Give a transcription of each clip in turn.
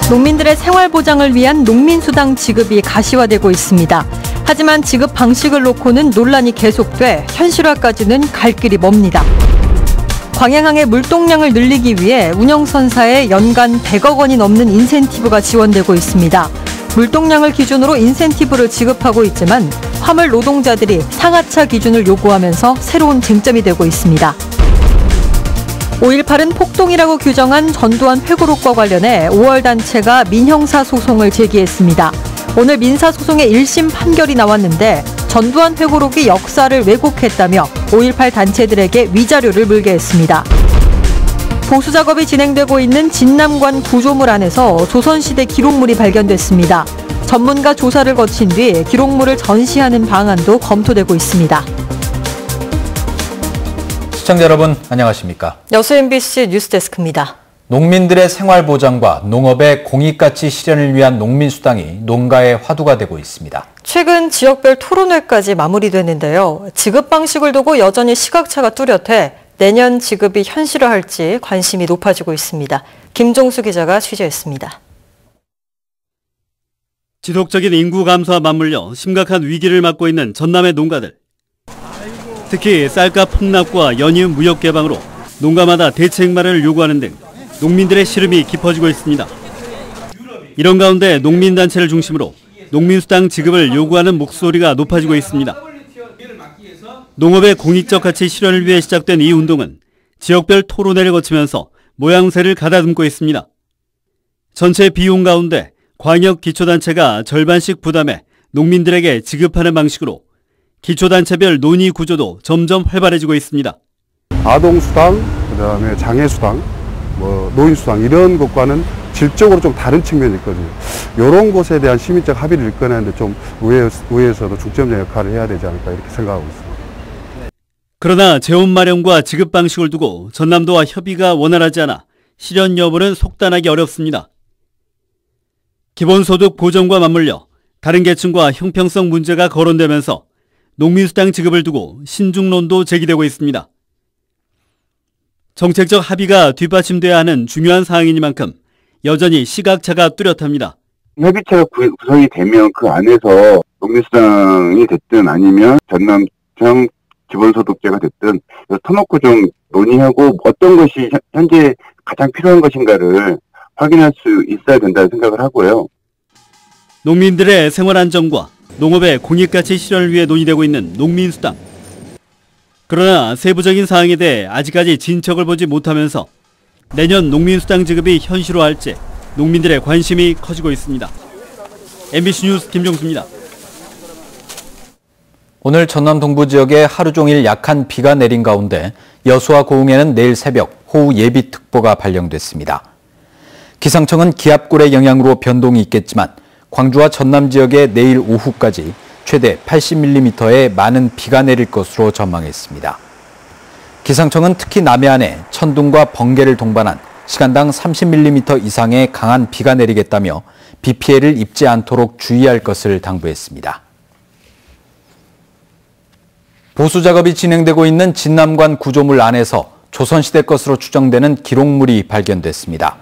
농민들의 생활 보장을 위한 농민수당 지급이 가시화되고 있습니다. 하지만 지급 방식을 놓고는 논란이 계속돼 현실화까지는 갈 길이 멉니다. 광양항의 물동량을 늘리기 위해 운영선사에 연간 100억 원이 넘는 인센티브가 지원되고 있습니다. 물동량을 기준으로 인센티브를 지급하고 있지만 화물 노동자들이 상하차 기준을 요구하면서 새로운 쟁점이 되고 있습니다. 5.18은 폭동이라고 규정한 전두환 회고록과 관련해 5월 단체가 민형사 소송을 제기했습니다. 오늘 민사소송의 1심 판결이 나왔는데 전두환 회고록이 역사를 왜곡했다며 5.18 단체들에게 위자료를 물게 했습니다. 보수 작업이 진행되고 있는 진남관 구조물 안에서 조선시대 기록물이 발견됐습니다. 전문가 조사를 거친 뒤 기록물을 전시하는 방안도 검토되고 있습니다. 시청자 여러분 안녕하십니까? 여수 MBC 뉴스데스크입니다. 농민들의 생활 보장과 농업의 공익가치 실현을 위한 농민수당이 농가의 화두가 되고 있습니다. 최근 지역별 토론회까지 마무리됐는데요. 지급 방식을 두고 여전히 시각차가 뚜렷해 내년 지급이 현실화할지 관심이 높아지고 있습니다. 김종수 기자가 취재했습니다. 지속적인 인구 감소와 맞물려 심각한 위기를 맞고 있는 전남의 농가들. 특히 쌀값 폭락과 연이은 무역 개방으로 농가마다 대책 마련을 요구하는 등 농민들의 시름이 깊어지고 있습니다. 이런 가운데 농민단체를 중심으로 농민수당 지급을 요구하는 목소리가 높아지고 있습니다. 농업의 공익적 가치 실현을 위해 시작된 이 운동은 지역별 토론회를 거치면서 모양새를 가다듬고 있습니다. 전체 비용 가운데 광역 기초단체가 절반씩 부담해 농민들에게 지급하는 방식으로 기초단체별 논의 구조도 점점 활발해지고 있습니다. 아동수당, 그다음에 장애수당, 노인수당 이런 것과는 질적으로 좀 다른 측면이 있거든요. 이런 것에 대한 시민적 합의를 이끌어내는데 좀 의회에서도 중점적 역할을 해야 되지 않을까 이렇게 생각하고 있습니다. 그러나 재원 마련과 지급 방식을 두고 전남도와 협의가 원활하지 않아 실현 여부는 속단하기 어렵습니다. 기본소득 고정과 맞물려 다른 계층과 형평성 문제가 거론되면서 농민수당 지급을 두고 신중론도 제기되고 있습니다. 정책적 합의가 뒷받침돼야 하는 중요한 사항이니만큼 여전히 시각차가 뚜렷합니다. 협의체가 구성이 되면 그 안에서 농민수당이 됐든 아니면 전남형 기본소득제가 됐든 터놓고 좀 논의하고 어떤 것이 현재 가장 필요한 것인가를 확인할 수 있어야 된다는 생각을 하고요. 농민들의 생활 안정과 농업의 공익가치 실현을 위해 논의되고 있는 농민수당. 그러나 세부적인 사항에 대해 아직까지 진척을 보지 못하면서 내년 농민수당 지급이 현실화할지 농민들의 관심이 커지고 있습니다. MBC 뉴스 김종수입니다. 오늘 전남 동부 지역에 하루 종일 약한 비가 내린 가운데 여수와 고흥에는 내일 새벽 호우 예비특보가 발령됐습니다. 기상청은 기압골의 영향으로 변동이 있겠지만 광주와 전남 지역에 내일 오후까지 최대 80mm의 많은 비가 내릴 것으로 전망했습니다. 기상청은 특히 남해안에 천둥과 번개를 동반한 시간당 30mm 이상의 강한 비가 내리겠다며 비 피해를 입지 않도록 주의할 것을 당부했습니다. 보수 작업이 진행되고 있는 진남관 구조물 안에서 조선시대 것으로 추정되는 기록물이 발견됐습니다.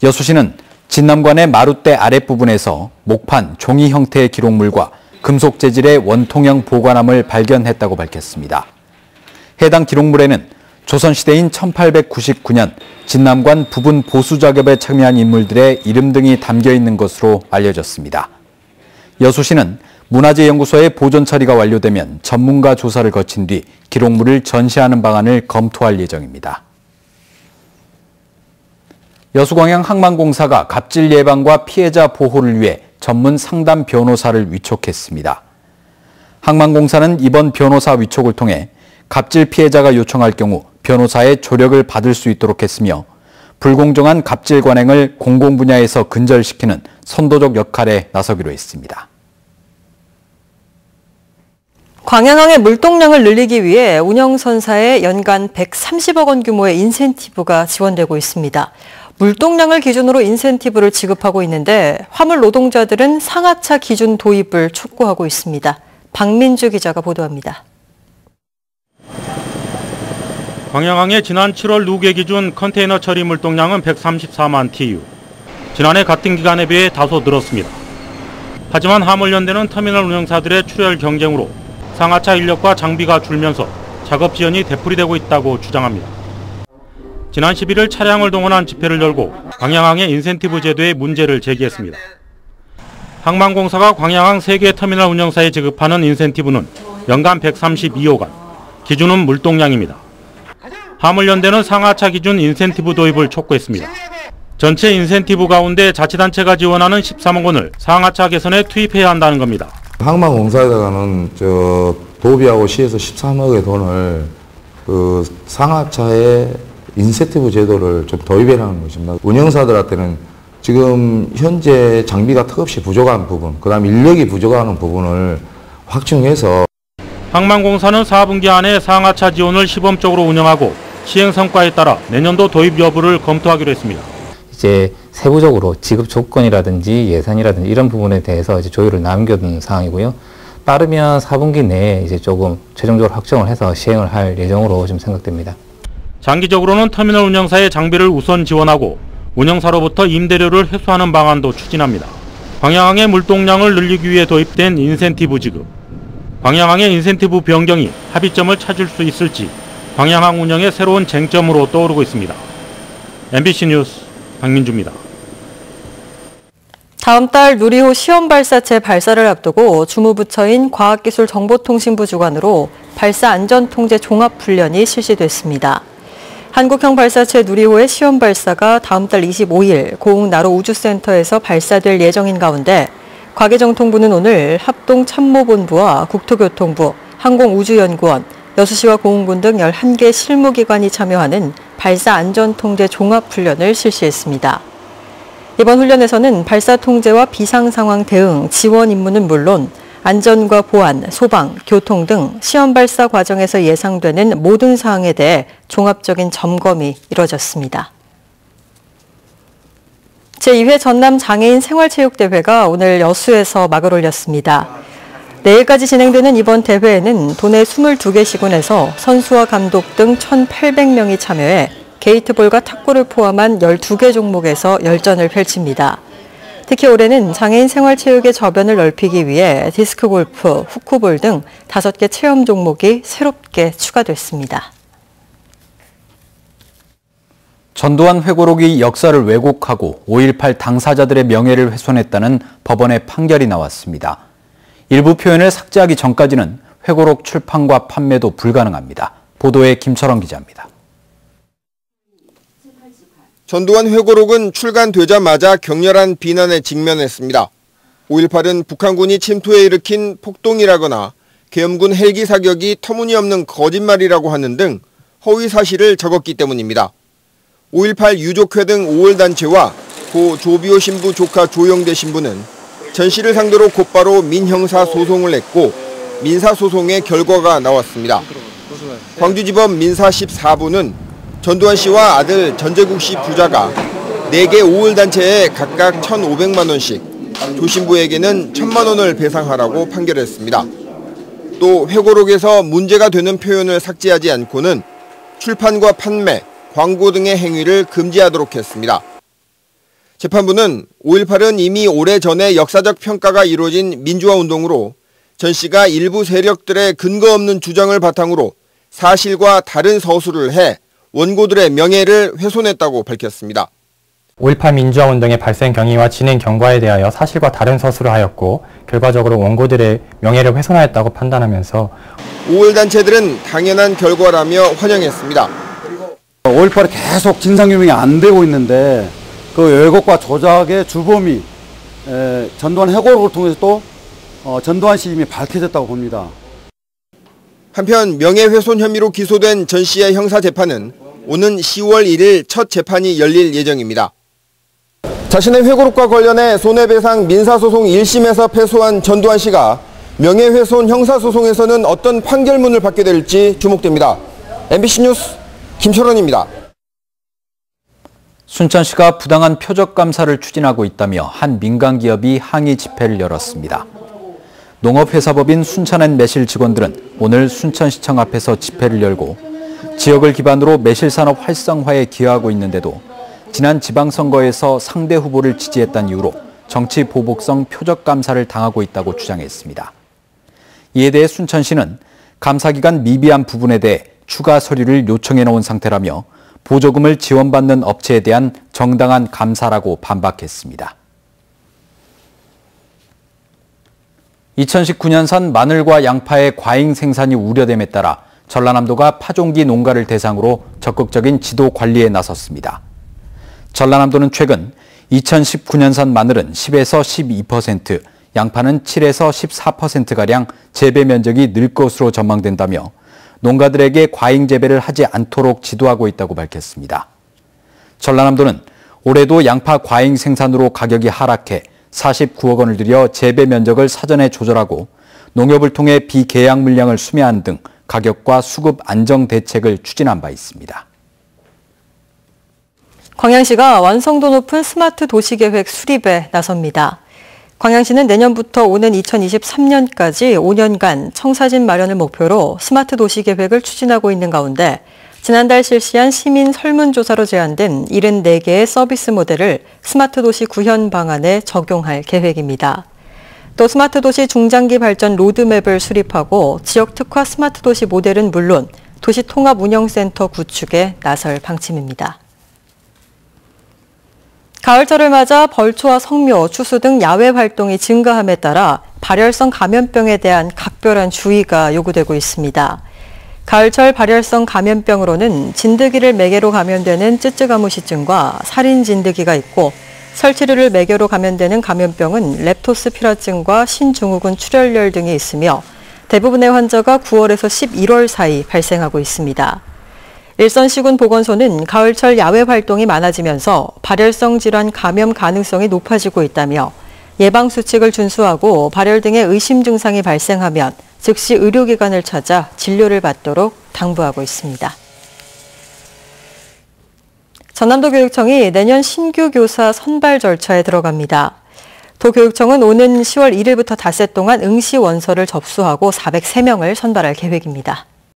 여수시는 진남관의 마룻대 아랫부분에서 목판, 종이 형태의 기록물과 금속 재질의 원통형 보관함을 발견했다고 밝혔습니다. 해당 기록물에는 조선시대인 1899년 진남관 부분 보수 작업에 참여한 인물들의 이름 등이 담겨 있는 것으로 알려졌습니다. 여수시는 문화재연구소의 보존 처리가 완료되면 전문가 조사를 거친 뒤 기록물을 전시하는 방안을 검토할 예정입니다. 여수광양 항만공사가 갑질 예방과 피해자 보호를 위해 전문 상담 변호사를 위촉했습니다. 항만공사는 이번 변호사 위촉을 통해 갑질 피해자가 요청할 경우 변호사의 조력을 받을 수 있도록 했으며 불공정한 갑질 관행을 공공 분야에서 근절시키는 선도적 역할에 나서기로 했습니다. 광양항의 물동량을 늘리기 위해 운영선사에 연간 130억 원 규모의 인센티브가 지원되고 있습니다. 물동량을 기준으로 인센티브를 지급하고 있는데 화물 노동자들은 상하차 기준 도입을 촉구하고 있습니다. 박민주 기자가 보도합니다. 광양항의 지난 7월 누계 기준 컨테이너 처리 물동량은 134만 TU. 지난해 같은 기간에 비해 다소 늘었습니다. 하지만 화물연대는 터미널 운영사들의 출혈 경쟁으로 상하차 인력과 장비가 줄면서 작업 지연이 되풀이되고 있다고 주장합니다. 지난 11일 차량을 동원한 집회를 열고 광양항의 인센티브 제도에 문제를 제기했습니다. 항만공사가 광양항 3개 터미널 운영사에 지급하는 인센티브는 연간 132억원, 기준은 물동량입니다. 화물연대는 상하차 기준 인센티브 도입을 촉구했습니다. 전체 인센티브 가운데 자치단체가 지원하는 13억 원을 상하차 개선에 투입해야 한다는 겁니다. 항만공사에다가는 도비하고 시에서 13억의 돈을 상하차에 인센티브 제도를 좀 도입해라는 것입니다. 운영사들한테는 지금 현재 장비가 턱없이 부족한 부분, 그다음 인력이 부족한 부분을 확충해서 항만공사는 4분기 안에 상하차 지원을 시범적으로 운영하고 시행 성과에 따라 내년도 도입 여부를 검토하기로 했습니다. 이제 세부적으로 지급 조건이라든지 예산이라든지 이런 부분에 대해서 이제 조율을 남겨둔 상황이고요. 빠르면 4분기 내에 이제 조금 최종적으로 확정을 해서 시행을 할 예정으로 좀 생각됩니다. 장기적으로는 터미널 운영사의 장비를 우선 지원하고 운영사로부터 임대료를 회수하는 방안도 추진합니다. 광양항의 물동량을 늘리기 위해 도입된 인센티브 지급. 광양항의 인센티브 변경이 합의점을 찾을 수 있을지 광양항 운영의 새로운 쟁점으로 떠오르고 있습니다. MBC 뉴스 박민주입니다. 다음 달 누리호 시험 발사체 발사를 앞두고 주무부처인 과학기술정보통신부 주관으로 발사 안전통제 종합훈련이 실시됐습니다. 한국형 발사체 누리호의 시험 발사가 다음 달 25일 고흥나로우주센터에서 발사될 예정인 가운데 과기정통부는 오늘 합동참모본부와 국토교통부, 항공우주연구원, 여수시와 고흥군 등 11개 실무기관이 참여하는 발사 안전통제 종합훈련을 실시했습니다. 이번 훈련에서는 발사 통제와 비상상황 대응, 지원 임무는 물론 안전과 보안, 소방, 교통 등 시험 발사 과정에서 예상되는 모든 사항에 대해 종합적인 점검이 이뤄졌습니다. 제2회 전남 장애인 생활체육대회가 오늘 여수에서 막을 올렸습니다. 내일까지 진행되는 이번 대회에는 도내 22개 시군에서 선수와 감독 등 1,800명이 참여해 게이트볼과 탁구를 포함한 12개 종목에서 열전을 펼칩니다. 특히 올해는 장애인 생활체육의 저변을 넓히기 위해 디스크 골프, 후크볼 등 5개 체험 종목이 새롭게 추가됐습니다. 전두환 회고록이 역사를 왜곡하고 5.18 당사자들의 명예를 훼손했다는 법원의 판결이 나왔습니다. 일부 표현을 삭제하기 전까지는 회고록 출판과 판매도 불가능합니다. 보도에 김철원 기자입니다. 전두환 회고록은 출간되자마자 격렬한 비난에 직면했습니다. 5.18은 북한군이 침투에 일으킨 폭동이라거나 계엄군 헬기 사격이 터무니없는 거짓말이라고 하는 등 허위 사실을 적었기 때문입니다. 5.18 유족회 등 5월단체와 고 조비오 신부 조카 조영대 신부는 전 씨를 상대로 곧바로 민형사 소송을 냈고 민사소송의 결과가 나왔습니다. 광주지법 민사 14부는 전두환 씨와 아들 전재국 씨 부자가 4개 5월단체에 각각 1,500만 원씩, 조 신부에게는 1,000만 원을 배상하라고 판결했습니다. 또 회고록에서 문제가 되는 표현을 삭제하지 않고는 출판과 판매, 광고 등의 행위를 금지하도록 했습니다. 재판부는 5.18은 이미 오래전에 역사적 평가가 이루어진 민주화운동으로 전 씨가 일부 세력들의 근거 없는 주장을 바탕으로 사실과 다른 서술을 해 원고들의 명예를 훼손했다고 밝혔습니다. 5.18 민주화운동의 발생 경위와 진행 경과에 대하여 사실과 다른 서술을 하였고 결과적으로 원고들의 명예를 훼손하였다고 판단하면서 5월단체들은 당연한 결과라며 환영했습니다. 5.18이 계속 진상규명이 안 되고 있는데 그 왜곡과 조작의 주범이 전두환 회고록을 통해서 또 전두환 씨 이름이 밝혀졌다고 봅니다. 한편 명예훼손 혐의로 기소된 전 씨의 형사재판은 오는 10월 1일 첫 재판이 열릴 예정입니다. 자신의 회고록과 관련해 손해배상 민사소송 1심에서 패소한 전두환 씨가 명예훼손 형사소송에서는 어떤 판결문을 받게 될지 주목됩니다. MBC 뉴스 김철원입니다. 순천시가 부당한 표적 감사를 추진하고 있다며 한 민간 기업이 항의 집회를 열었습니다. 농업회사법인 순천앤매실 직원들은 오늘 순천시청 앞에서 집회를 열고 지역을 기반으로 매실산업 활성화에 기여하고 있는데도 지난 지방선거에서 상대 후보를 지지했다는 이유로 정치 보복성 표적 감사를 당하고 있다고 주장했습니다. 이에 대해 순천시는 감사기간 미비한 부분에 대해 추가 서류를 요청해 놓은 상태라며 보조금을 지원받는 업체에 대한 정당한 감사라고 반박했습니다. 2019년산 마늘과 양파의 과잉 생산이 우려됨에 따라 전라남도가 파종기 농가를 대상으로 적극적인 지도 관리에 나섰습니다. 전라남도는 최근 2019년산 마늘은 10에서 12%, 양파는 7에서 14%가량 재배 면적이 늘 것으로 전망된다며 농가들에게 과잉 재배를 하지 않도록 지도하고 있다고 밝혔습니다. 전라남도는 올해도 양파 과잉 생산으로 가격이 하락해 49억 원을 들여 재배 면적을 사전에 조절하고 농협을 통해 비계약 물량을 수매하는 등 가격과 수급 안정 대책을 추진한 바 있습니다. 광양시가 완성도 높은 스마트 도시계획 수립에 나섭니다. 광양시는 내년부터 오는 2023년까지 5년간 청사진 마련을 목표로 스마트 도시계획을 추진하고 있는 가운데 지난달 실시한 시민 설문조사로 제안된 74개의 서비스 모델을 스마트 도시 구현 방안에 적용할 계획입니다. 또 스마트 도시 중장기 발전 로드맵을 수립하고 지역 특화 스마트 도시 모델은 물론 도시 통합 운영센터 구축에 나설 방침입니다. 가을철을 맞아 벌초와 성묘, 추수 등 야외 활동이 증가함에 따라 발열성 감염병에 대한 각별한 주의가 요구되고 있습니다. 가을철 발열성 감염병으로는 진드기를 매개로 감염되는 쯔쯔가무시증과 살인진드기가 있고 설치류를 매개로 감염되는 감염병은 렙토스피라증과 신증후군 출혈열 등이 있으며 대부분의 환자가 9월에서 11월 사이 발생하고 있습니다. 일선시군보건소는 가을철 야외 활동이 많아지면서 발열성 질환 감염 가능성이 높아지고 있다며 예방수칙을 준수하고 발열 등의 의심 증상이 발생하면 즉시 의료기관을 찾아 진료를 받도록 당부하고 있습니다. 전남도교육청이 내년 신규 교사 선발 절차에 들어갑니다. 도교육청은 오는 10월 1일부터 닷새 동안 응시 원서를 접수하고 403명을 선발할 계획입니다.